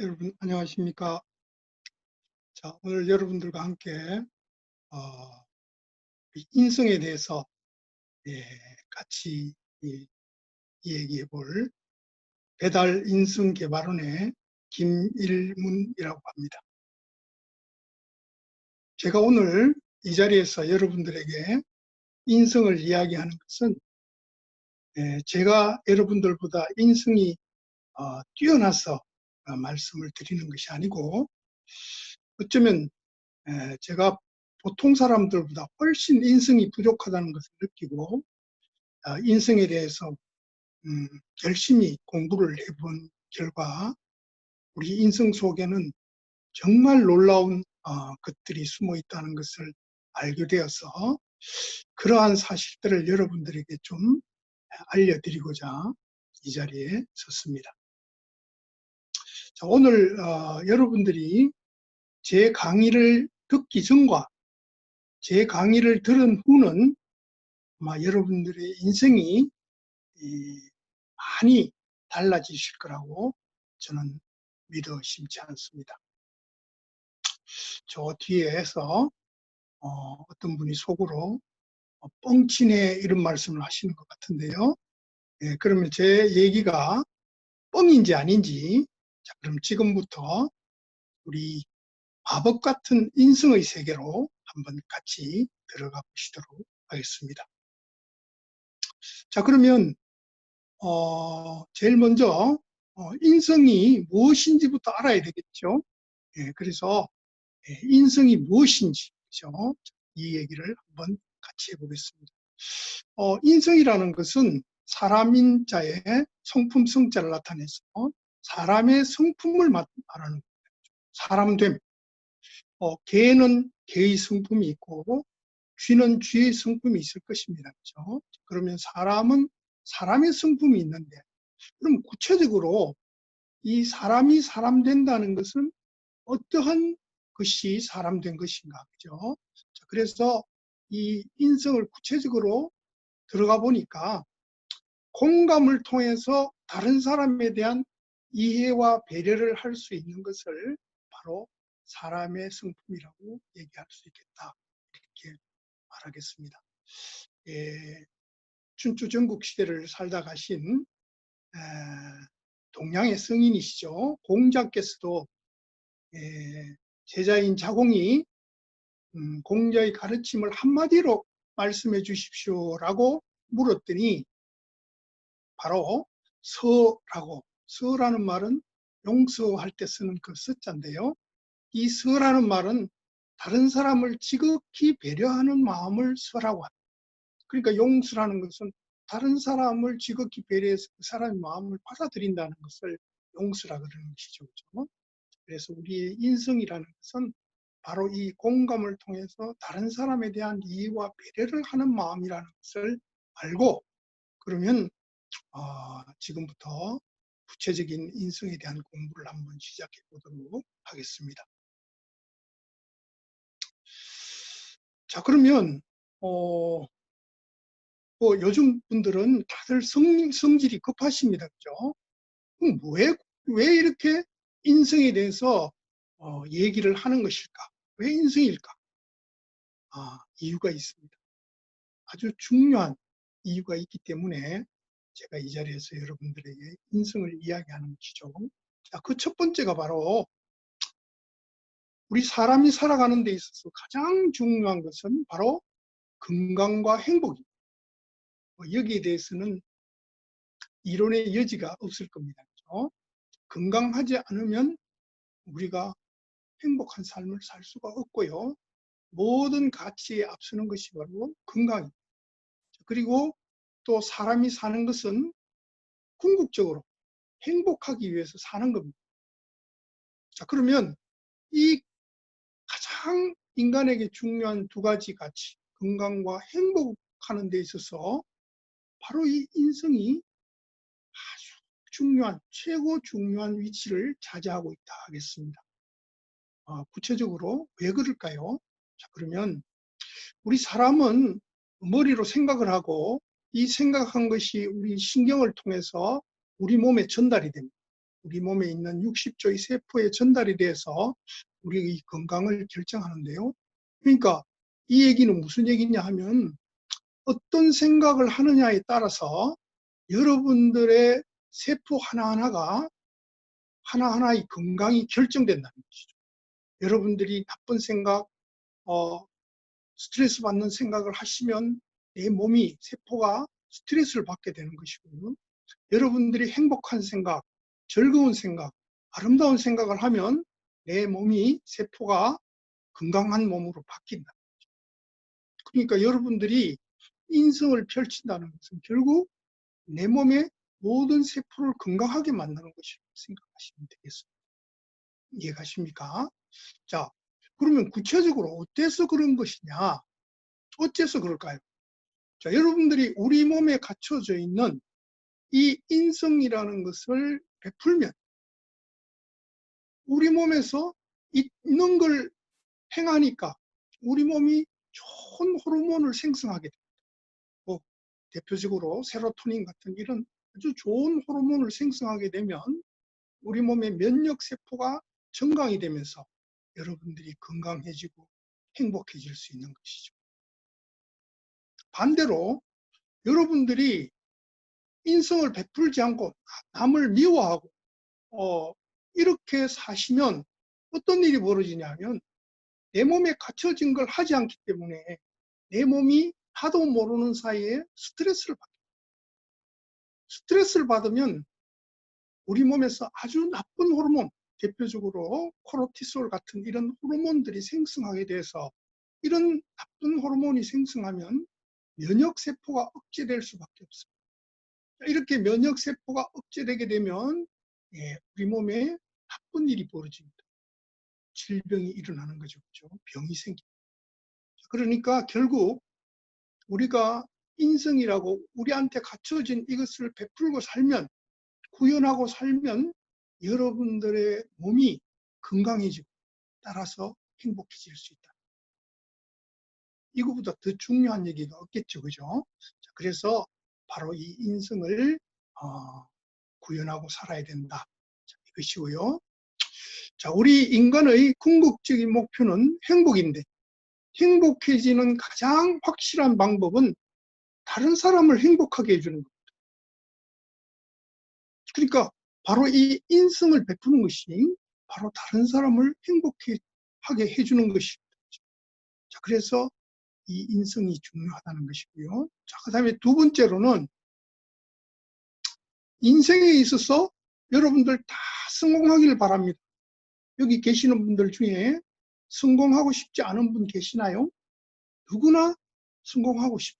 여러분 안녕하십니까? 자, 오늘 여러분들과 함께 어, 이 인성에 대해서 예, 같이 이야기해 볼 배달 인성 개발원의 김일문이라고 합니다. 제가 오늘 이 자리에서 여러분들에게 인성을 이야기하는 것은 제가 여러분들보다 인성이 뛰어나서 말씀을 드리는 것이 아니고 어쩌면 제가 보통 사람들보다 훨씬 인성이 부족하다는 것을 느끼고 인성에 대해서 열심히 공부를 해본 결과 우리 인성 속에는 정말 놀라운 것들이 숨어 있다는 것을 알게 되어서 그러한 사실들을 여러분들에게 좀 알려드리고자 이 자리에 섰습니다. 자, 오늘 여러분들이 제 강의를 듣기 전과 제 강의를 들은 후는 아마 여러분들의 인생이 많이 달라지실 거라고 저는 믿어 심지 않습니다. 저 뒤에서 어떤 분이 속으로 뻥치네 이런 말씀을 하시는 것 같은데요. 그러면 제 얘기가 뻥인지 아닌지, 자, 그럼 지금부터 우리 마법 같은 인성의 세계로 한번 같이 들어가 보시도록 하겠습니다. 자, 그러면 제일 먼저 인성이 무엇인지부터 알아야 되겠죠. 그래서 인성이 무엇인지, 그죠? 이 얘기를 한번 같이 해보겠습니다. 인성이라는 것은 사람인 자의 성품 성자를 나타내서 사람의 성품을 말하는 거예요. 사람됨. 개는 개의 성품이 있고 쥐는 쥐의 성품이 있을 것입니다. 그죠? 그러면 사람은 사람의 성품이 있는데, 그럼 구체적으로 이 사람이 사람 된다는 것은 어떠한 것이 사람 된 것인가, 그죠? 그래서 이 인성을 구체적으로 들어가 보니까 공감을 통해서 다른 사람에 대한 이해와 배려를 할 수 있는 것을 바로 사람의 성품이라고 얘기할 수 있겠다, 이렇게 말하겠습니다. 춘추 전국 시대를 살다 가신 동양의 성인이시죠. 공자께서도 제자인 자공이 공자의 가르침을 한마디로 말씀해 주십시오라고 물었더니 바로 서라는 말은 용서할 때 쓰는 그 서자인데요. 이 서라는 말은 다른 사람을 지극히 배려하는 마음을 서라고 합니다. 그러니까 용서라는 것은 다른 사람을 지극히 배려해서 그 사람의 마음을 받아들인다는 것을 용서라 그러는 것이죠. 그렇죠? 그래서 우리의 인성이라는 것은 바로 이 공감을 통해서 다른 사람에 대한 이해와 배려를 하는 마음이라는 것을 알고, 그러면 지금부터 구체적인 인성에 대한 공부를 한번 시작해 보도록 하겠습니다. 자, 그러면 요즘 분들은 다들 성질이 급하십니다. 그죠? 그럼 왜 이렇게 인성에 대해서 얘기를 하는 것일까? 왜 인성일까? 이유가 있습니다. 아주 중요한 이유가 있기 때문에 제가 이 자리에서 여러분들에게 인성을 이야기하는 것이죠. 자, 그 첫 번째가 바로 우리 사람이 살아가는 데 있어서 가장 중요한 것은 바로 건강과 행복입니다. 여기에 대해서는 이론의 여지가 없을 겁니다. 그렇죠? 건강하지 않으면 우리가 행복한 삶을 살 수가 없고요. 모든 가치에 앞서는 것이 바로 건강입니다. 그리고 또 사람이 사는 것은 궁극적으로 행복하기 위해서 사는 겁니다. 자, 그러면 이 가장 인간에게 중요한 두 가지 가치, 건강과 행복하는 데 있어서 바로 이 인성이 아주 중요한, 최고 중요한 위치를 차지하고 있다 하겠습니다. 구체적으로 왜 그럴까요? 자, 그러면 우리 사람은 머리로 생각을 하고 이 생각한 것이 우리 신경을 통해서 우리 몸에 전달이 됩니다. 우리 몸에 있는 60조의 세포에 전달이 돼서 우리의 건강을 결정하는데요. 그러니까 이 얘기는 무슨 얘기냐 하면 어떤 생각을 하느냐에 따라서 여러분들의 세포 하나하나가 하나하나의 건강이 결정된다는 것이죠. 여러분들이 나쁜 생각, 스트레스 받는 생각을 하시면 내 몸이, 세포가 스트레스를 받게 되는 것이고요. 여러분들이 행복한 생각, 즐거운 생각, 아름다운 생각을 하면 내 몸이, 세포가 건강한 몸으로 바뀐다. 그러니까 여러분들이 인성을 펼친다는 것은 결국 내 몸의 모든 세포를 건강하게 만드는 것이라고 생각하시면 되겠습니다. 이해가십니까? 자, 그러면 구체적으로 어때서 그런 것이냐? 어째서 그럴까요? 자, 여러분들이 우리 몸에 갖춰져 있는 이 인성이라는 것을 베풀면 우리 몸에서 있는 걸 행하니까 우리 몸이 좋은 호르몬을 생성하게 됩니다. 뭐 대표적으로 세로토닌 같은 이런 아주 좋은 호르몬을 생성하게 되면 우리 몸의 면역세포가 정강이 되면서 여러분들이 건강해지고 행복해질 수 있는 것이죠. 반대로 여러분들이 인성을 베풀지 않고 남을 미워하고 이렇게 사시면 어떤 일이 벌어지냐면 내 몸에 갖춰진 걸 하지 않기 때문에 내 몸이 나도 모르는 사이에 스트레스를 받으면 우리 몸에서 아주 나쁜 호르몬, 대표적으로 코르티솔 같은 이런 호르몬들이 생성하게 돼서 이런 나쁜 호르몬이 생성하면 면역세포가 억제될 수밖에 없습니다. 이렇게 면역세포가 억제되게 되면 우리 몸에 나쁜 일이 벌어집니다. 질병이 일어나는 거죠. 그렇죠? 병이 생깁니다. 그러니까 결국 우리가 인성이라고 우리한테 갖춰진 이것을 베풀고 살면, 구현하고 살면 여러분들의 몸이 건강해지고 따라서 행복해질 수 있다. 이거보다 더 중요한 얘기가 없겠죠. 그죠? 그래서 바로 이 인성을 구현하고 살아야 된다. 이것이고요. 자, 우리 인간의 궁극적인 목표는 행복인데 행복해지는 가장 확실한 방법은 다른 사람을 행복하게 해주는 겁니다. 그러니까 바로 이 인성을 베푸는 것이 바로 다른 사람을 행복하게 해주는 것입니다. 자, 그래서 이 인성이 중요하다는 것이고요. 자, 그 다음에 두 번째로는 인생에 있어서 여러분들 다 성공하기를 바랍니다. 여기 계시는 분들 중에 성공하고 싶지 않은 분 계시나요? 누구나 성공하고 싶어.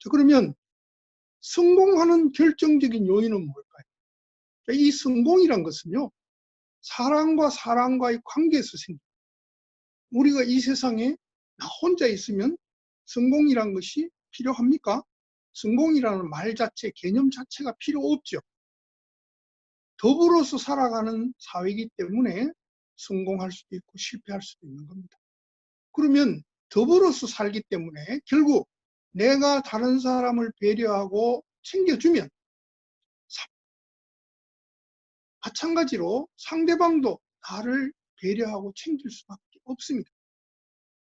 자, 그러면 성공하는 결정적인 요인은 뭘까요? 이 성공이란 것은요, 사람과 사람과의 관계에서 생깁니다. 우리가 이 세상에 나 혼자 있으면 성공이란 것이 필요합니까? 성공이라는 말 자체, 개념 자체가 필요 없죠. 더불어서 살아가는 사회이기 때문에 성공할 수도 있고 실패할 수도 있는 겁니다. 그러면 더불어서 살기 때문에 결국 내가 다른 사람을 배려하고 챙겨주면 마찬가지로 상대방도 나를 배려하고 챙길 수밖에 없습니다.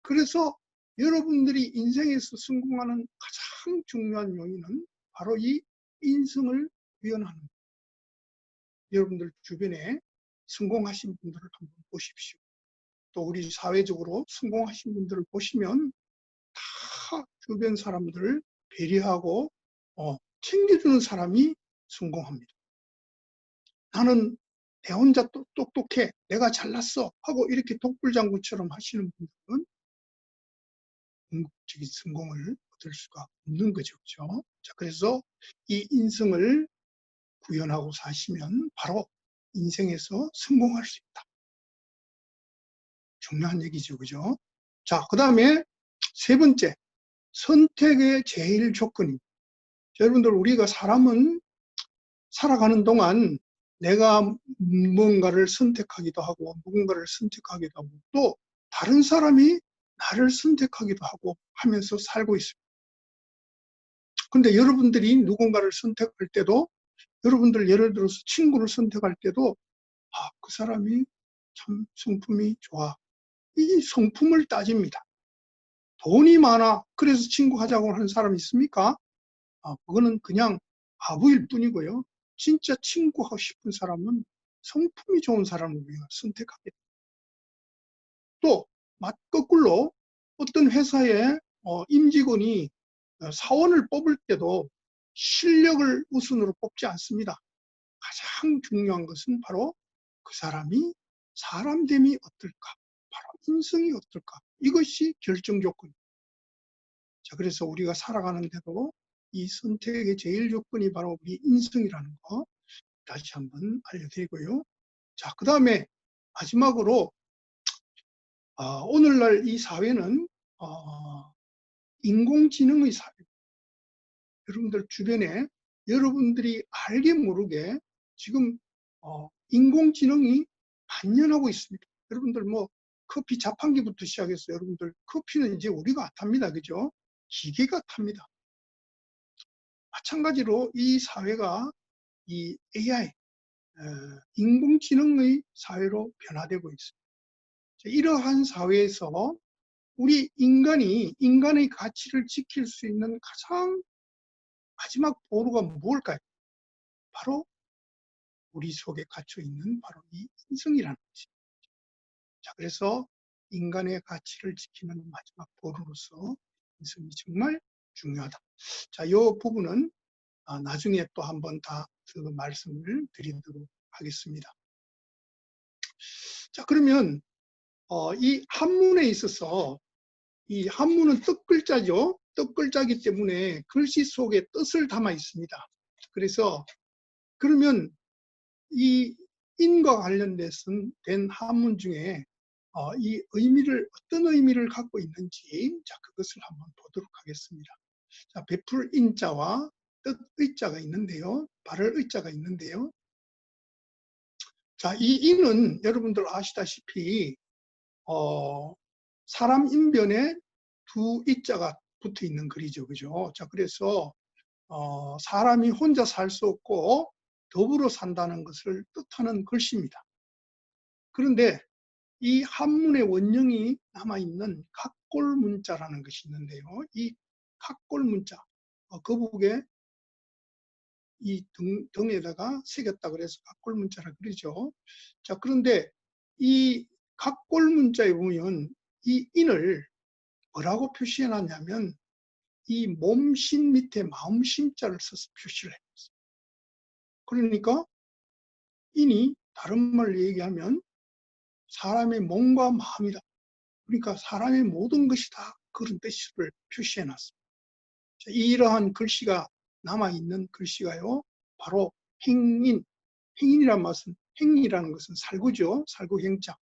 그래서 여러분들이 인생에서 성공하는 가장 중요한 요인은 바로 이 인성을 구현하는 것. 여러분들 주변에 성공하신 분들을 한번 보십시오. 또 우리 사회적으로 성공하신 분들을 보시면 다 주변 사람들을 배려하고 챙겨주는 사람이 성공합니다. 나는 내 혼자 똑똑해, 내가 잘났어 하고 이렇게 독불장군처럼 하시는 분들은 궁극적인 성공을 얻을 수가 없는 거죠. 그렇죠? 자, 그래서 이 인성을 구현하고 사시면 바로 인생에서 성공할 수 있다. 중요한 얘기죠. 그죠? 자, 그 다음에 세 번째, 선택의 제일 조건입니다. 여러분들, 우리가 사람은 살아가는 동안 내가 무언가를 선택하기도 하고 누군가를 선택하기도 하고 또 다른 사람이 나를 선택하기도 하고 하면서 살고 있습니다. 그런데 여러분들이 누군가를 선택할 때도 여러분들 예를 들어서 친구를 선택할 때도 그 사람이 참 성품이 좋아. 이 성품을 따집니다. 돈이 많아. 그래서 친구하자고 하는 사람이 있습니까? 그거는 그냥 아부일 뿐이고요. 진짜 친구하고 싶은 사람은 성품이 좋은 사람을 우리가 선택하게 됩니다. 또 거꾸로 어떤 회사의 임직원이 사원을 뽑을 때도 실력을 우선으로 뽑지 않습니다. 가장 중요한 것은 바로 그 사람이 사람됨이 어떨까, 바로 인성이 어떨까, 이것이 결정 조건입니다. 자, 그래서 우리가 살아가는데도 이 선택의 제일 조건이 바로 우리 인성이라는 거 다시 한번 알려드리고요. 자, 그 다음에 마지막으로 오늘날 이 사회는 인공지능의 사회. 여러분들 주변에 여러분들이 알게 모르게 지금 인공지능이 만연하고 있습니다. 여러분들 뭐 커피 자판기부터 시작해서 여러분들 커피는 이제 우리가 탑니다. 그죠? 기계가 탑니다. 마찬가지로 이 사회가 이 AI, 인공지능의 사회로 변화되고 있습니다. 이러한 사회에서 우리 인간의 가치를 지킬 수 있는 가장 마지막 보루가 뭘까요? 바로 우리 속에 갇혀 있는 바로 이 인성이라는 것입니다. 자, 그래서 인간의 가치를 지키는 마지막 보루로서 인성이 정말 중요하다. 자, 이 부분은 나중에 또 한 번 다 그 말씀을 드리도록 하겠습니다. 자, 그러면 이 한문에 있어서 이 한문은 뜻글자죠. 뜻글자이기 때문에 글씨 속에 뜻을 담아 있습니다. 그래서 그러면 이 인과 관련돼서 된 한문 중에 이 의미를 어떤 의미를 갖고 있는지 자 그것을 한번 보도록 하겠습니다. 자, 베풀 인자와 뜻 의자가 있는데요. 바를 의자가 있는데요. 자, 이 인은 여러분들 아시다시피 사람 인변에 두 이자가 붙어 있는 글이죠. 그죠? 자, 그래서 사람이 혼자 살 수 없고 더불어 산다는 것을 뜻하는 글씨입니다. 그런데 이 한문의 원형이 남아있는 각골문자라는 것이 있는데요. 이 각골문자, 거북에 이 등에다가 새겼다 그래서 각골문자라 그러죠. 자, 그런데 이 각골문자에 보면 이 인을 뭐라고 표시해 놨냐면 이 몸신 밑에 마음심자를 써서 표시를 해놨어요. 그러니까 인이 다른 말로 얘기하면 사람의 몸과 마음이다. 그러니까 사람의 모든 것이 다 그런 뜻을 표시해 놨습니다. 이러한 글씨가 남아있는 글씨가요. 바로 행인, 행인이란 말은 행이라는 것은 살구죠. 살구 행자.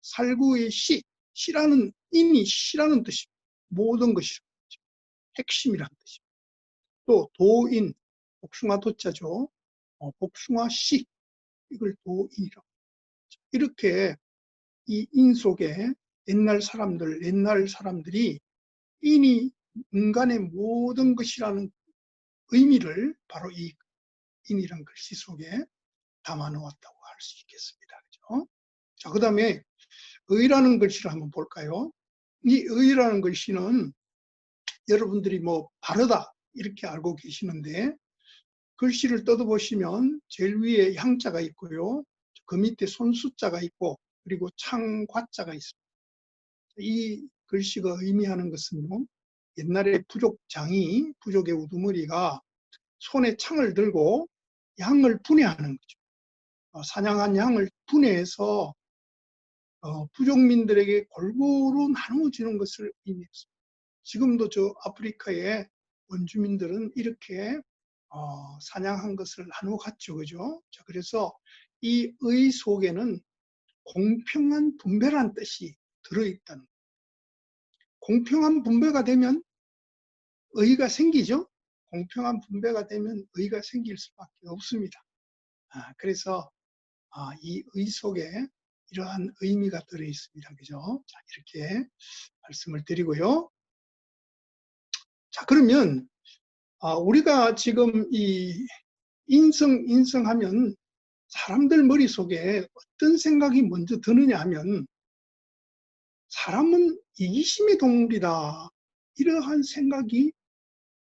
살구의 시라는 인이 시라는 뜻입니다. 모든 것이 핵심이라는 뜻입니다. 또 도인, 복숭아 도자죠. 복숭아 씨, 이걸 도인이라고. 이렇게 이 인 속에 옛날 사람들이 인이 인간의 모든 것이라는 의미를 바로 이 인이란 글씨 속에 담아 놓았다고 할 수 있겠습니다. 그죠? 자, 그 다음에 의라는 글씨를 한번 볼까요? 이 의라는 글씨는 여러분들이 뭐 바르다 이렇게 알고 계시는데 글씨를 뜯어보시면 제일 위에 양자가 있고요. 그 밑에 손수자가 있고 그리고 창과자가 있습니다. 이 글씨가 의미하는 것은요. 옛날에 부족의 우두머리가 손에 창을 들고 양을 분해하는 거죠. 사냥한 양을 분해해서 부족민들에게 골고루 나누어지는 것을 의미했습니다. 지금도 저 아프리카의 원주민들은 이렇게 사냥한 것을 나누어 갔죠. 그죠? 자, 그래서 이 의 속에는 공평한 분배란 뜻이 들어있다는 거예요. 공평한 분배가 되면 의가 생기죠. 공평한 분배가 되면 의가 생길 수밖에 없습니다. 그래서 이 의 속에 이러한 의미가 들어있습니다. 그죠? 자, 이렇게 말씀을 드리고요. 자, 그러면 우리가 지금 이 인성하면 사람들 머릿속에 어떤 생각이 먼저 드느냐 하면 사람은 이기심의 동물이다. 이러한 생각이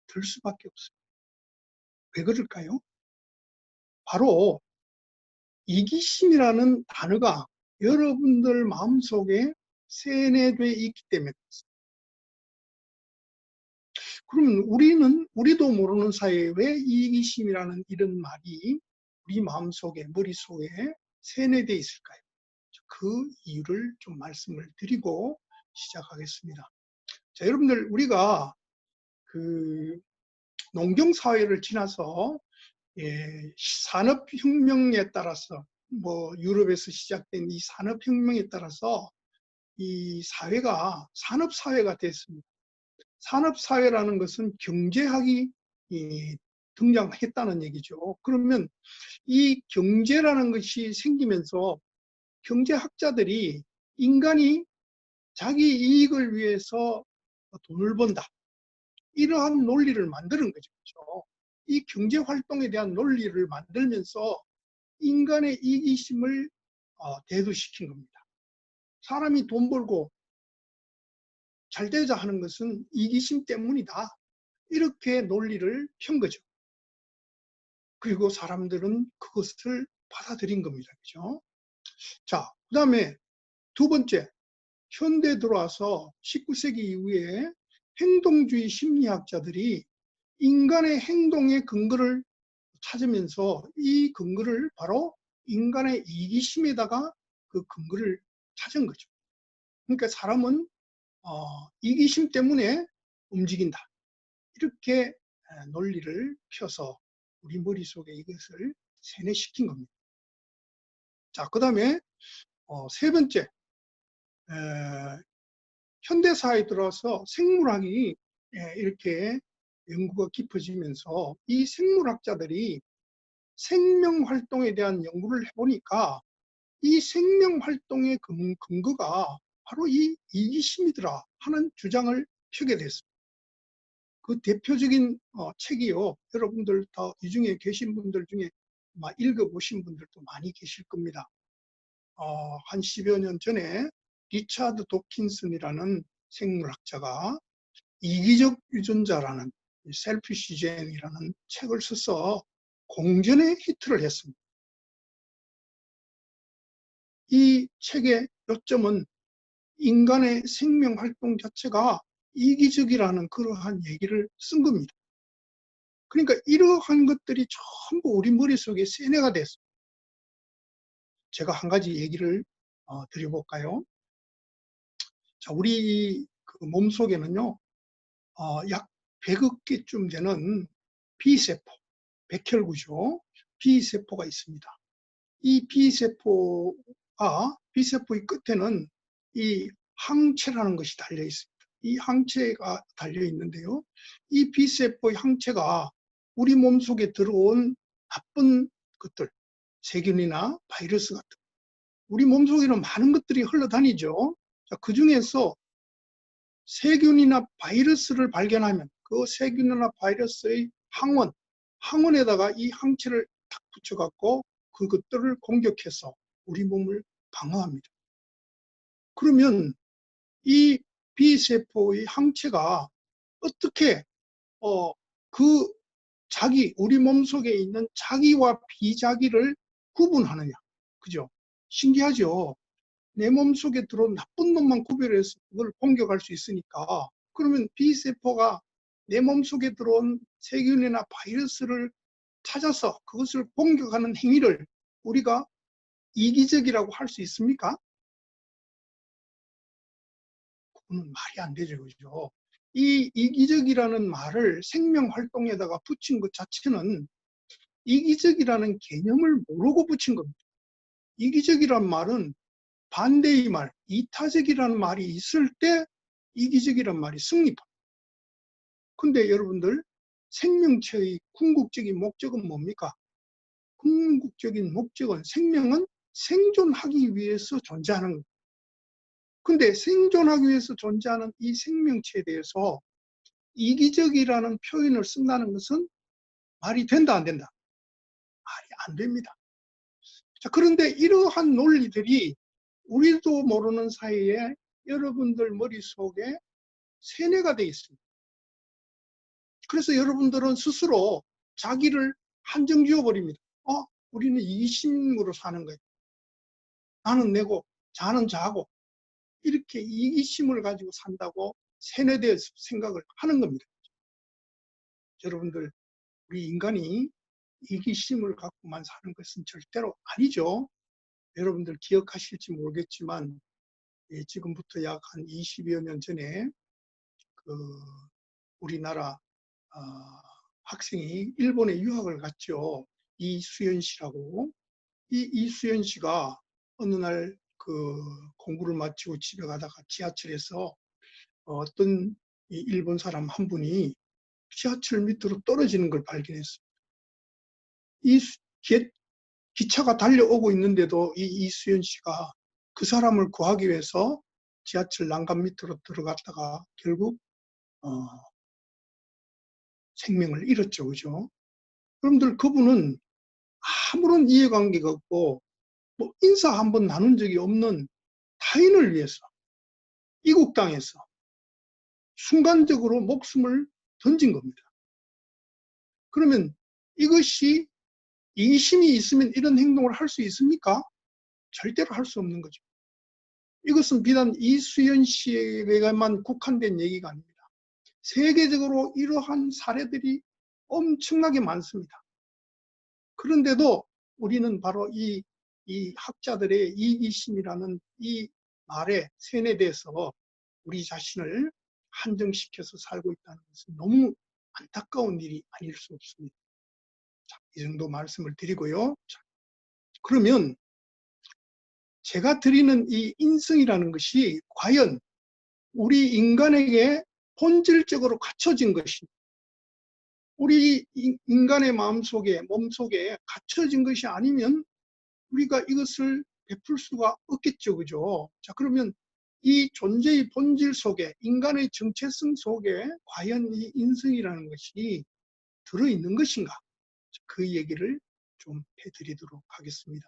들 수밖에 없습니다. 왜 그럴까요? 바로 이기심이라는 단어가 여러분들 마음속에 세뇌되어 있기 때문에 그렇습니다. 그러면 우리도 모르는 사이에 왜 이기심이라는 이런 말이 우리 마음속에, 머릿속에 세뇌되어 있을까요? 그 이유를 좀 말씀을 드리고 시작하겠습니다. 자, 여러분들, 우리가 그 농경사회를 지나서 산업혁명에 따라서 유럽에서 시작된 이 산업혁명에 따라서 이 사회가 산업사회가 됐습니다. 산업사회라는 것은 경제학이 등장했다는 얘기죠. 그러면 이 경제라는 것이 생기면서 경제학자들이 인간이 자기 이익을 위해서 돈을 번다. 이러한 논리를 만드는 거죠. 이 경제활동에 대한 논리를 만들면서 인간의 이기심을 대두시킨 겁니다. 사람이 돈 벌고 잘 되자 하는 것은 이기심 때문이다. 이렇게 논리를 편 거죠. 그리고 사람들은 그것을 받아들인 겁니다. 그죠? 자, 그 다음에 두 번째, 현대 들어와서 19세기 이후에 행동주의 심리학자들이 인간의 행동의 근거를 찾으면서 이 근거를 바로 인간의 이기심에다가 그 근거를 찾은 거죠. 그러니까 사람은 이기심 때문에 움직인다. 이렇게 논리를 펴서 우리 머릿속에 이것을 세뇌시킨 겁니다. 자, 그 다음에 세 번째, 현대사회에 들어서 생물학이 이렇게 연구가 깊어지면서 이 생물학자들이 생명활동에 대한 연구를 해보니까 이 생명활동의 근거가 바로 이 이기심이더라 하는 주장을 펴게 됐습니다. 그 대표적인 책이요. 여러분들 다 이 중에 계신 분들 중에 읽어보신 분들도 많이 계실 겁니다. 한 10여 년 전에 리차드 도킨슨이라는 생물학자가 이기적 유전자라는 셀피시젠이라는 책을 써서 공전의 히트를 했습니다. 이 책의 요점은 인간의 생명활동 자체가 이기적이라는 그러한 얘기를 쓴 겁니다. 그러니까 이러한 것들이 전부 우리 머릿속에 세뇌가 됐어요. 제가 한 가지 얘기를 드려볼까요? 자, 우리 그 몸속에는요, 약 100억 개쯤 되는 B세포, 백혈구죠. B세포가 있습니다. 이 B세포의 끝에는 이 항체라는 것이 달려 있습니다. 이 항체가 달려 있는데요. 이 B세포의 항체가 우리 몸속에 들어온 나쁜 것들, 세균이나 바이러스 같은 우리 몸속에는 많은 것들이 흘러다니죠. 자, 그 중에서 세균이나 바이러스를 발견하면 그 세균이나 바이러스의 항원에다가 이 항체를 탁 붙여갖고 그것들을 공격해서 우리 몸을 방어합니다. 그러면 이 B세포의 항체가 어떻게 우리 몸속에 있는 자기와 비자기를 구분하느냐. 그죠? 신기하죠? 내 몸속에 들어온 나쁜 놈만 구별해서 그걸 공격할 수 있으니까 그러면 B세포가 내 몸속에 들어온 세균이나 바이러스를 찾아서 그것을 공격하는 행위를 우리가 이기적이라고 할 수 있습니까? 그건 말이 안 되죠. 그죠? 이 이기적이라는 말을 생명활동에다가 붙인 것 자체는 이기적이라는 개념을 모르고 붙인 겁니다. 이기적이란 말은 반대의 말, 이타적이라는 말이 있을 때 이기적이란 말이 승리합니다. 근데 여러분들, 생명체의 궁극적인 목적은 뭡니까? 궁극적인 목적은 생명은 생존하기 위해서 존재하는 겁니다. 근데 생존하기 위해서 존재하는 이 생명체에 대해서 이기적이라는 표현을 쓴다는 것은 말이 된다, 안 된다? 말이 안 됩니다. 자, 그런데 이러한 논리들이 우리도 모르는 사이에 여러분들 머릿속에 세뇌가 되어 있습니다. 그래서 여러분들은 스스로 자기를 한정 지어버립니다. 우리는 이기심으로 사는 거예요. 나는 내고 자는 자고 이렇게 이기심을 가지고 산다고 세뇌되어서 생각을 하는 겁니다. 여러분들, 우리 인간이 이기심을 갖고만 사는 것은 절대로 아니죠. 여러분들 기억하실지 모르겠지만 지금부터 약 한 20여 년 전에 그 우리나라 학생이 일본에 유학을 갔죠. 이수연 씨라고. 이 이수연 씨가 어느 날 그 공부를 마치고 집에 가다가 지하철에서 어떤 일본 사람 한 분이 지하철 밑으로 떨어지는 걸 발견했어요. 이 기차가 달려오고 있는데도 이 이수연 씨가 그 사람을 구하기 위해서 지하철 난간 밑으로 들어갔다가 결국 생명을 잃었죠. 그죠? 여러분들, 그분은 아무런 이해관계가 없고 인사 한번 나눈 적이 없는 타인을 위해서 이국 땅에서 순간적으로 목숨을 던진 겁니다. 그러면 이것이 이심이 있으면 이런 행동을 할 수 있습니까? 절대로 할 수 없는 거죠. 이것은 비단 이수연 씨에게만 국한된 얘기가 아닙니다. 세계적으로 이러한 사례들이 엄청나게 많습니다. 그런데도 우리는 바로 이 학자들의 이기심이라는 이 말에 세뇌돼서 우리 자신을 한정시켜서 살고 있다는 것은 너무 안타까운 일이 아닐 수 없습니다. 자, 이 정도 말씀을 드리고요. 자, 그러면 제가 드리는 이 인성이라는 것이 과연 우리 인간에게 본질적으로 갖춰진 것이, 우리 인간의 마음속에, 몸속에 갖춰진 것이 아니면 우리가 이것을 베풀 수가 없겠죠. 그죠? 자, 그러면 이 존재의 본질 속에, 인간의 정체성 속에 과연 이 인성이라는 것이 들어있는 것인가? 그 얘기를 좀 해드리도록 하겠습니다.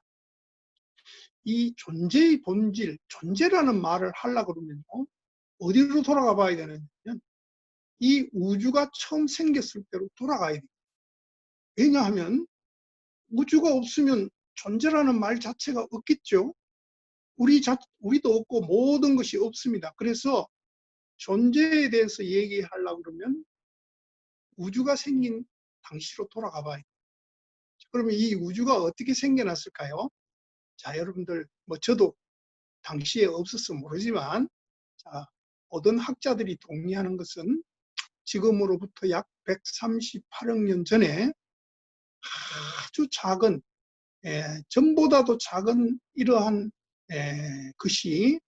이 존재의 본질, 존재라는 말을 하려고 그러면 어디로 돌아가 봐야 되느냐면 이 우주가 처음 생겼을 때로 돌아가야 돼요. 왜냐하면 우주가 없으면 존재라는 말 자체가 없겠죠. 우리도 없고 모든 것이 없습니다. 그래서 존재에 대해서 얘기하려고 그러면 우주가 생긴 당시로 돌아가 봐야 돼요. 그러면 이 우주가 어떻게 생겨났을까요? 자, 여러분들, 저도 당시에 없었어 모르지만, 자, 모든 학자들이 동의하는 것은 지금으로부터 약 138억 년 전에 아주 작은, 전보다도 작은 이러한 것이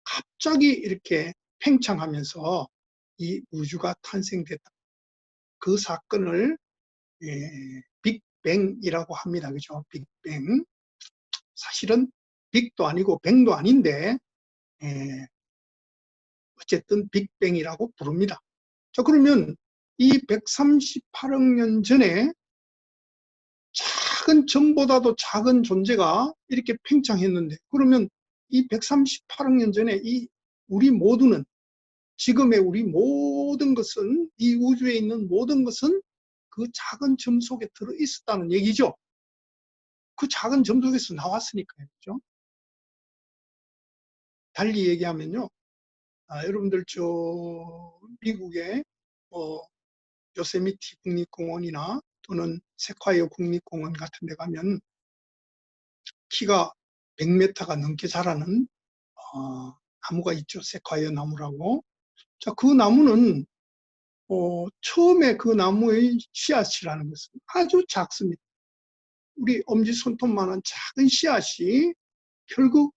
갑자기 이렇게 팽창하면서 이 우주가 탄생됐다. 그 사건을 빅뱅이라고 합니다. 그죠? 빅뱅. 사실은 빅도 아니고 뱅도 아닌데 어쨌든 빅뱅이라고 부릅니다. 자, 그러면 이 138억 년 전에 작은 전보다도 작은 존재가 이렇게 팽창했는데, 그러면 이 138억 년 전에 우리 모두는, 지금의 우리 모든 것은, 이 우주에 있는 모든 것은 그 작은 점 속에 들어 있었다는 얘기죠. 그 작은 점 속에서 나왔으니까요. 그죠? 달리 얘기하면요. 여러분들 미국의 요세미티 국립공원이나 또는 세콰이어 국립공원 같은 데 가면 키가 100m가 넘게 자라는 나무가 있죠. 세콰이어 나무라고. 자, 그 나무는 처음에 그 나무의 씨앗이라는 것은 아주 작습니다. 우리 엄지손톱만한 작은 씨앗이 결국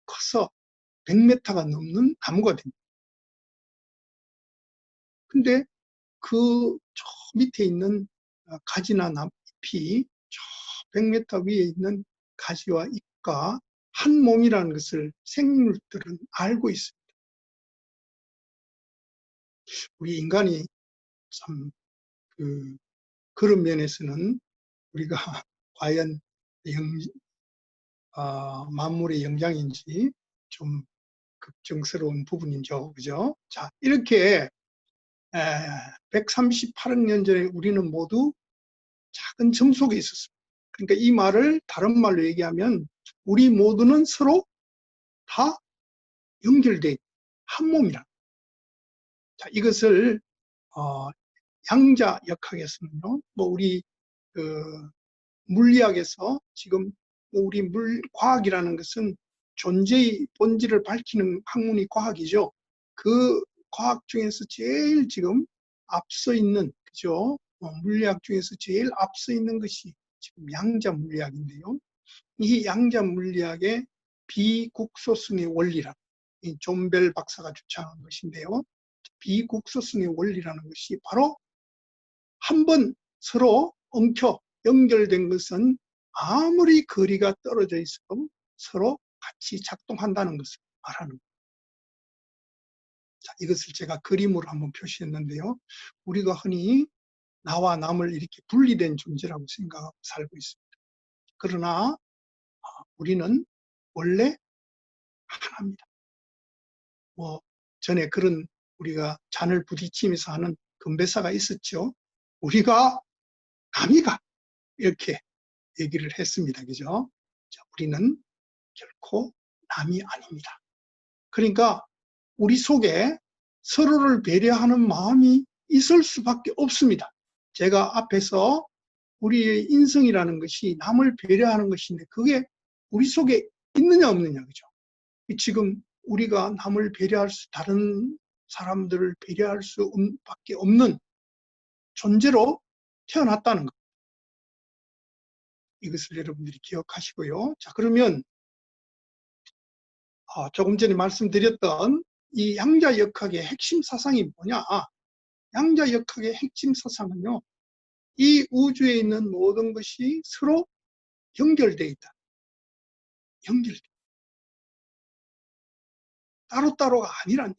커서 100m가 넘는 나무가 됩니다. 근데 그 저 밑에 있는 가지나 잎이 저 100m 위에 있는 가지와 잎과 한 몸이라는 것을 생물들은 알고 있습니다. 우리 인간이 참 그런 면에서는 우리가 과연 만물의 영장인지 좀 걱정스러운 부분이죠. 그죠? 자, 이렇게 138억 년 전에 우리는 모두 작은 점 속에 있었습니다. 그러니까 이 말을 다른 말로 얘기하면 우리 모두는 서로 다 연결된 한 몸이라. 자, 이것을 양자역학에서는요, 뭐 우리 그 물리학에서 지금 우리 과학이라는 것은 존재의 본질을 밝히는 학문이 과학이죠. 그 과학 중에서 제일 지금 앞서 있는, 그죠? 물리학 중에서 제일 앞서 있는 것이 지금 양자 물리학인데요. 이 양자 물리학의 비국소승의 원리라, 이 존 벨 박사가 주창한 것인데요. 비국소승의 원리라는 것이 바로 한번 서로 엉켜 연결된 것은 아무리 거리가 떨어져 있어도 서로 같이 작동한다는 것을 말하는 거예요. 자, 이것을 제가 그림으로 한번 표시했는데요. 우리가 흔히 나와 남을 이렇게 분리된 존재라고 생각하고 살고 있습니다. 그러나 우리는 원래 하나입니다. 뭐 전에 그런 우리가 잔을 부딪히면서 하는 건배사가 있었죠. 우리가 남이가 이렇게 얘기를 했습니다. 그죠? 자, 우리는 결코 남이 아닙니다. 그러니까 우리 속에 서로를 배려하는 마음이 있을 수밖에 없습니다. 제가 앞에서 우리의 인성이라는 것이 남을 배려하는 것인데 그게 우리 속에 있느냐 없느냐, 그죠? 지금 우리가 남을 배려할 수, 다른 사람들을 배려할 수밖에 없는 존재로 태어났다는 것. 이것을 여러분들이 기억하시고요. 자, 그러면 조금 전에 말씀드렸던 이 양자역학의 핵심 사상이 뭐냐? 양자역학의 핵심 사상은요, 이 우주에 있는 모든 것이 서로 연결되어 있다. 연결돼. 따로따로가 아니란.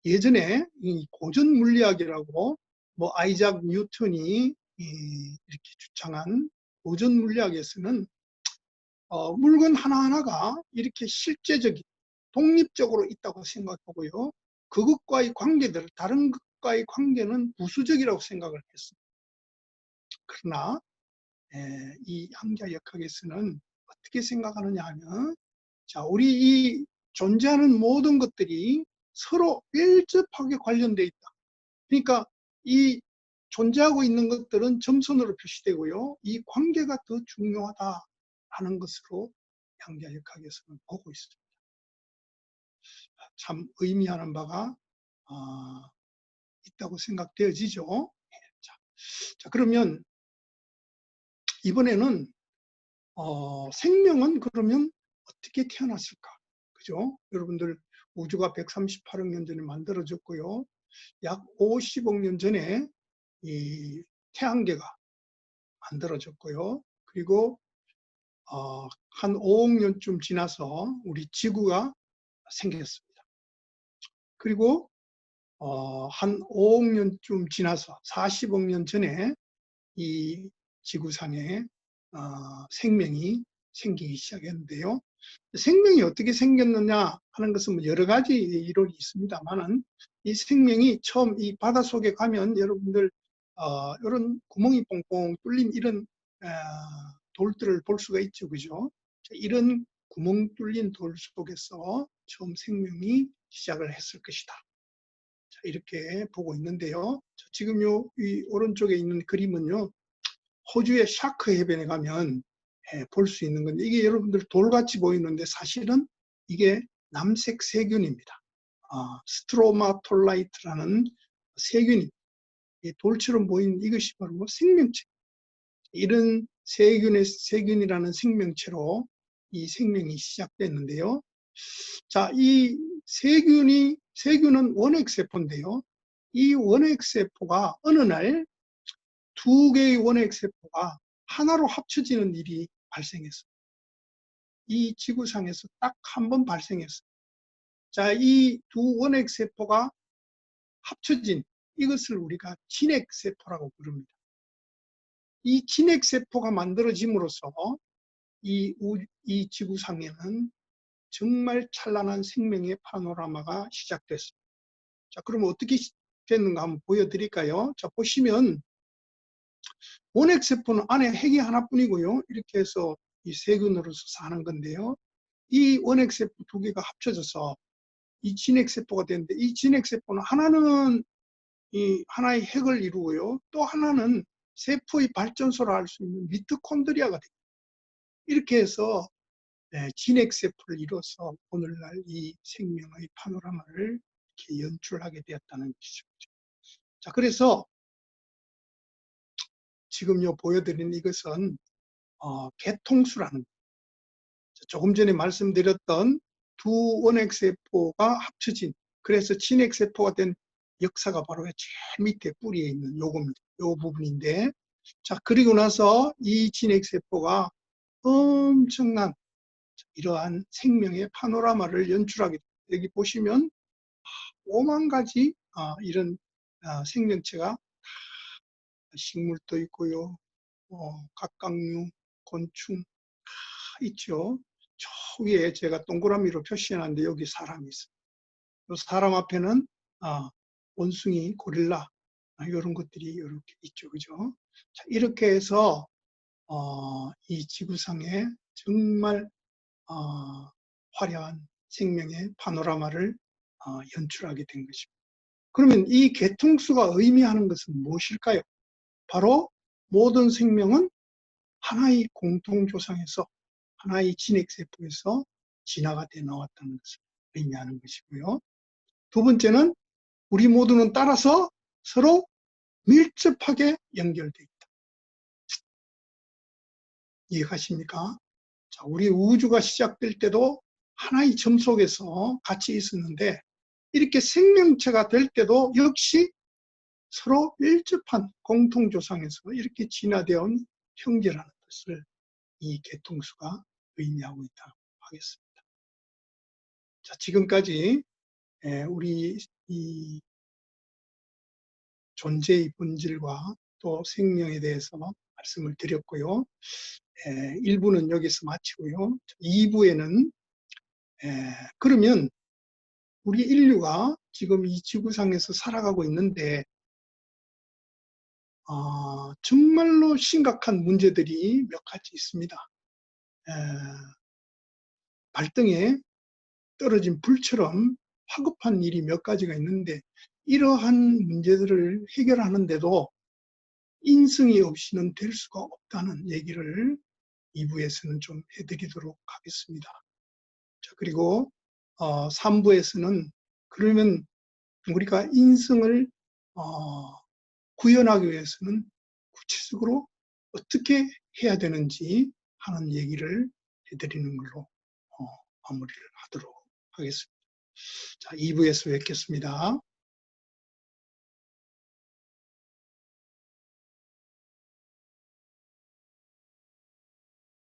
예전에 이 고전 물리학이라고 뭐 아이작 뉴턴이 이렇게 주창한 고전 물리학에서는 물건 하나하나가 이렇게 실제적인 독립적으로 있다고 생각하고요. 그것과의 관계들, 다른 것과의 관계는 부수적이라고 생각을 했습니다. 그러나 이 양자역학에서는 어떻게 생각하느냐 하면, 자, 우리 이 존재하는 모든 것들이 서로 밀접하게 관련되어 있다. 그러니까 이 존재하고 있는 것들은 점선으로 표시되고요. 이 관계가 더 중요하다라는 것으로 양자역학에서는 보고 있습니다. 참 의미하는 바가 있다고 생각되어지죠. 자, 그러면 이번에는 생명은 그러면 어떻게 태어났을까? 그죠? 여러분들 우주가 138억 년 전에 만들어졌고요. 약 50억 년 전에 이 태양계가 만들어졌고요. 그리고 한 5억 년쯤 지나서 우리 지구가 생겼습니다. 그리고 한 5억 년쯤 지나서 40억 년 전에 이 지구상에 생명이 생기기 시작했는데요. 생명이 어떻게 생겼느냐 하는 것은 뭐 여러 가지 이론이 있습니다만은 이 생명이 처음 이 바닷속에 가면 여러분들 이런 구멍이 뽕뽕 뚫린 이런 돌들을 볼 수가 있죠. 그죠? 이런 구멍 뚫린 돌 속에서 처음 생명이 시작을 했을 것이다. 자, 이렇게 보고 있는데요. 지금 이 오른쪽에 있는 그림은요. 호주의 샤크 해변에 가면 볼 수 있는 건데 이게 여러분들 돌같이 보이는데 사실은 이게 남색 세균입니다. 스트로마톨라이트라는 세균이 돌처럼 보이는 이것이 바로 생명체. 이런 세균이라는 생명체로 이 생명이 시작됐는데요. 자, 이 세균은 원핵세포인데요. 이 원핵세포가 어느 날 두 개의 원핵세포가 하나로 합쳐지는 일이 발생했어요. 이 지구상에서 딱 한 번 발생했어요. 자, 이 두 원핵세포가 합쳐진 이것을 우리가 진핵세포라고 부릅니다. 이 진핵세포가 만들어짐으로써 이 지구상에는 정말 찬란한 생명의 파노라마가 시작됐습니다. 자, 그러면 어떻게 됐는가 한번 보여드릴까요? 자, 보시면 원핵세포는 안에 핵이 하나뿐이고요. 이렇게 해서 이 세균으로서 사는 건데요. 이 원핵세포 두 개가 합쳐져서 이 진핵세포가 되는데, 이 진핵세포는 하나는 이 하나의 핵을 이루고요. 또 하나는 세포의 발전소라 할 수 있는 미토콘드리아가 됩니다. 이렇게 해서 진핵세포를 이뤄서 오늘날 이 생명의 파노라마를 이렇게 연출하게 되었다는 것이죠. 자, 그래서 지금 보여드린 이것은 개통수라는, 조금 전에 말씀드렸던 두 원핵세포가 합쳐진, 그래서 진핵세포가 된 역사가 바로 제일 밑에 뿌리에 있는 요겁니다. 요 부분인데, 자, 그리고 나서 이 진핵세포가 엄청난 이러한 생명의 파노라마를 연출하게 됩니다. 여기 보시면 5만 가지 이런 생명체가, 식물도 있고요, 각각류, 곤충 있죠. 저 위에 제가 동그라미로 표시해놨는데 여기 사람이 있어요. 사람 앞에는 원숭이, 고릴라 이런 것들이 이렇게 있죠, 그죠? 자, 이렇게 해서 이 지구상에 정말 화려한 생명의 파노라마를 연출하게 된 것입니다. 그러면 이 개통수가 의미하는 것은 무엇일까요? 바로 모든 생명은 하나의 공통조상에서, 하나의 진핵세포에서 진화가 되어 나왔다는 것을 의미하는 것이고요. 두 번째는 우리 모두는 따라서 서로 밀접하게 연결되어 있다. 이해가십니까? 자, 우리 우주가 시작될 때도 하나의 점 속에서 같이 있었는데, 이렇게 생명체가 될 때도 역시 서로 밀접한 공통조상에서 이렇게 진화되어 온 형제라는 뜻을 이 개통수가 의미하고 있다고 하겠습니다. 자, 지금까지 우리 이 존재의 본질과 또 생명에 대해서 말씀을 드렸고요. 1부는 여기서 마치고요. 2부에는 그러면 우리 인류가 지금 이 지구상에서 살아가고 있는데 정말로 심각한 문제들이 몇 가지 있습니다. 발등에 떨어진 불처럼 화급한 일이 몇 가지가 있는데, 이러한 문제들을 해결하는데도 인성이 없이는 될 수가 없다는 얘기를 2부에서는 좀 해드리도록 하겠습니다. 자, 그리고 3부에서는 그러면 우리가 인성을 구현하기 위해서는 구체적으로 어떻게 해야 되는지 하는 얘기를 해드리는 걸로 마무리를 하도록 하겠습니다. 자, 2부에서 뵙겠습니다.